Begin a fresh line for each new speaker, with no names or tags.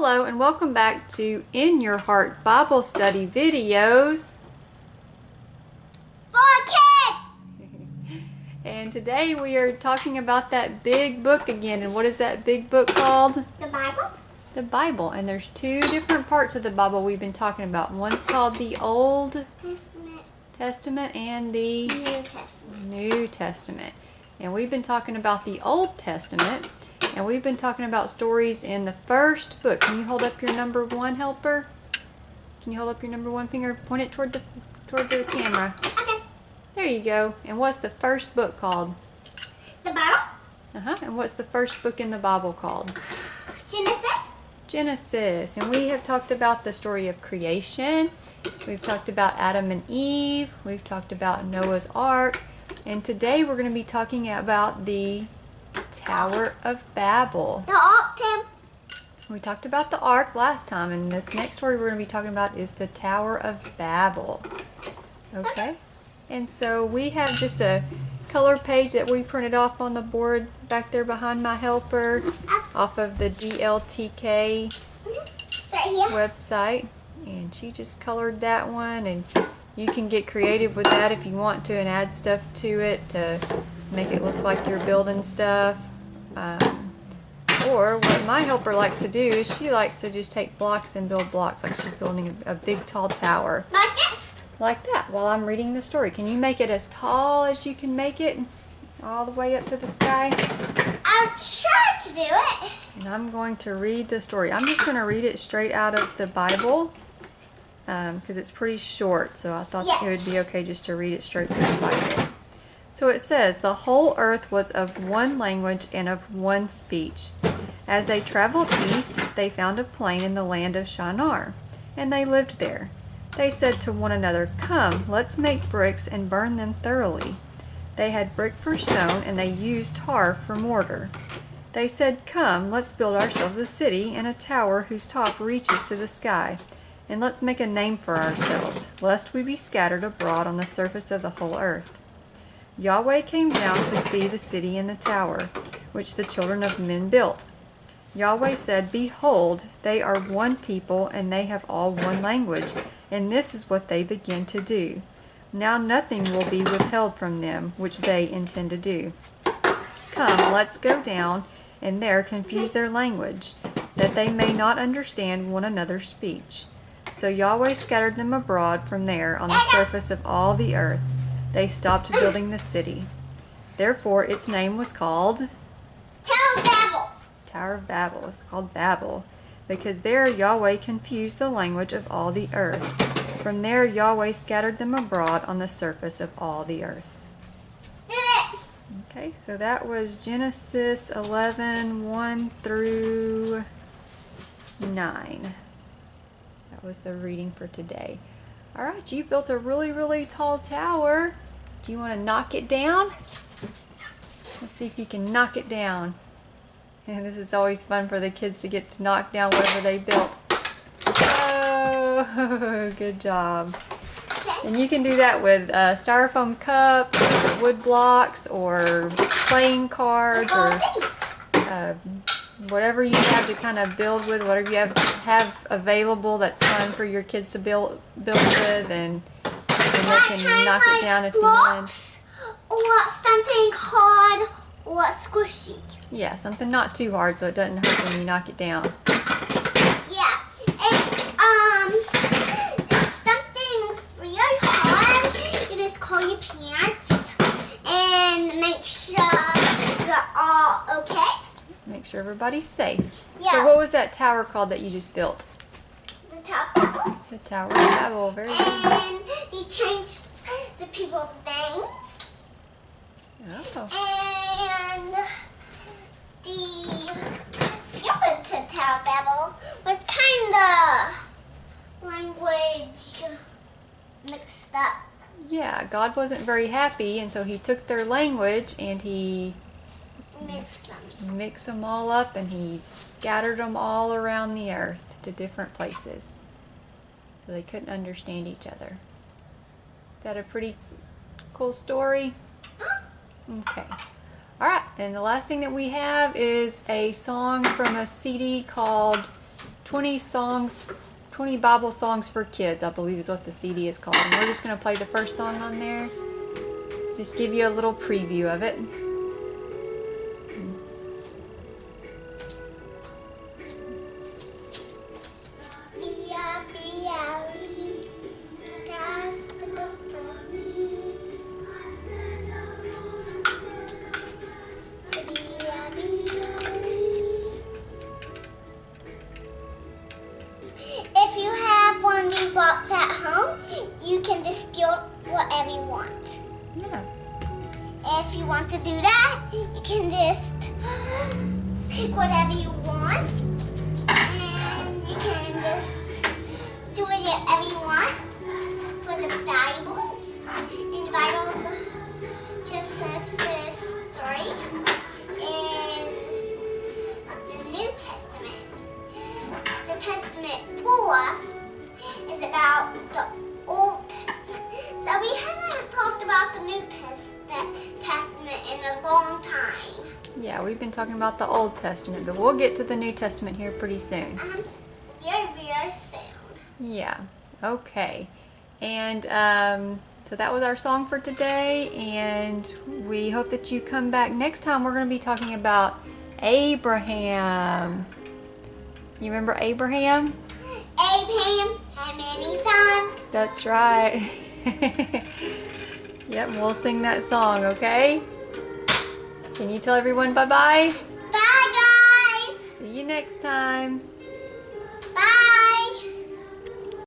Hello and welcome back to In Your Heart Bible Study videos
for kids.
And today we are talking about that big book again. And what is that big book called?
The Bible.
The Bible. And there's two different parts of the Bible we've been talking about. One's called the Old Testament and the New Testament. And we've been talking about the Old Testament. And we've been talking about stories in the first book. Can you hold up your number one, helper? Can you hold up your number one finger? Point it toward the camera.
Okay.
There you go. And what's the first book called?
The Bible.
And what's the first book in the Bible called?
Genesis.
Genesis. And we have talked about the story of creation. We've talked about Adam and Eve. We've talked about Noah's Ark. And today we're going to be talking about the Tower of Babel.
The Ark, Tim.
We talked about the Ark last time, and this next story we're going to be talking about is the Tower of Babel. Okay? And so we have just a color page that we printed off on the board back there behind my helper off of the DLTK website. And she just colored that one, and you can get creative with that if you want to and add stuff to it to make it look like you're building stuff. Or what my helper likes to do is she likes to just take blocks and build blocks like she's building a big tall tower.
Like this?
Like that while I'm reading the story. Can you make it as tall as you can make it all the way up to the sky?
I'll try to do it.
And I'm going to read the story. I'm just going to read it straight out of the Bible because it's pretty short, so I thought it would be okay just to read it straight from the Bible. So it says, "The whole earth was of one language and of one speech. As they traveled east, they found a plain in the land of Shinar, and they lived there. They said to one another, 'Come, let's make bricks and burn them thoroughly.' They had brick for stone, and they used tar for mortar. They said, 'Come, let's build ourselves a city and a tower whose top reaches to the sky. And let's make a name for ourselves, lest we be scattered abroad on the surface of the whole earth.' Yahweh came down to see the city and the tower, which the children of men built. Yahweh said, 'Behold, they are one people, and they have all one language, and this is what they begin to do. Now nothing will be withheld from them, which they intend to do. Come, let's go down, and there confuse their language, that they may not understand one another's speech.' So Yahweh scattered them abroad from there on the surface of all the earth. They stopped building the city. Therefore its name was called
Tower of Babel.
Tower of Babel. It's called Babel, because there Yahweh confused the language of all the earth. From there Yahweh scattered them abroad on the surface of all the earth."
Did it.
Okay, so that was Genesis 11, 1 through 9. That was the reading for today. All right, you built a really, really tall tower. Do you want to knock it down? Let's see if you can knock it down. And this is always fun for the kids to get to knock down whatever they built. Oh, good job. And you can do that with styrofoam cups, or wood blocks, or playing cards, or whatever you have to kind of build with, whatever you have available that's fun for your kids to build with, and they can knock it down if you want.
Or something hard or squishy.
Yeah, something not too hard so it doesn't hurt when you knock it down.
Yeah, and if something's really hard, you just call your parents and make sure you're all okay.
Make sure everybody's safe.
Yeah.
So what was that tower called that you just built?
The Tower of Babel.
The Tower of Babel. Very good.
And they changed the people's names.
Oh.
And the building to Tower of Babel was kind of language mixed up.
Yeah, God wasn't very happy, and so he took their language and he mixed them all up, and he scattered them all around the earth to different places. So they couldn't understand each other. Is that a pretty cool story? Okay. Alright, and the last thing that we have is a song from a CD called 20 songs, 20 Bible songs for kids, I believe is what the CD is called. And we're just going to play the first song on there. Just give you a little preview of it.
If you have one of these blocks at home, you can just build whatever you want.
Yeah.
If you want to do that, you can just pick whatever you want, and you can just do whatever you want. For the Bible, and the Bible just says this story is the New Testament. The Testament 4 is about the Old Testament. So we haven't talked about the New Testament in a long time.
Yeah, we've been talking about the Old Testament, but we'll get to the New Testament here pretty soon.
Very soon.
Yeah, okay. And so that was our song for today, and we hope that you come back. Next time we're going to be talking about Abraham. You remember Abraham?
Abraham had many sons.
That's right. Yep, we'll sing that song, okay? Can you tell everyone bye-bye?
Bye, guys.
See you next time.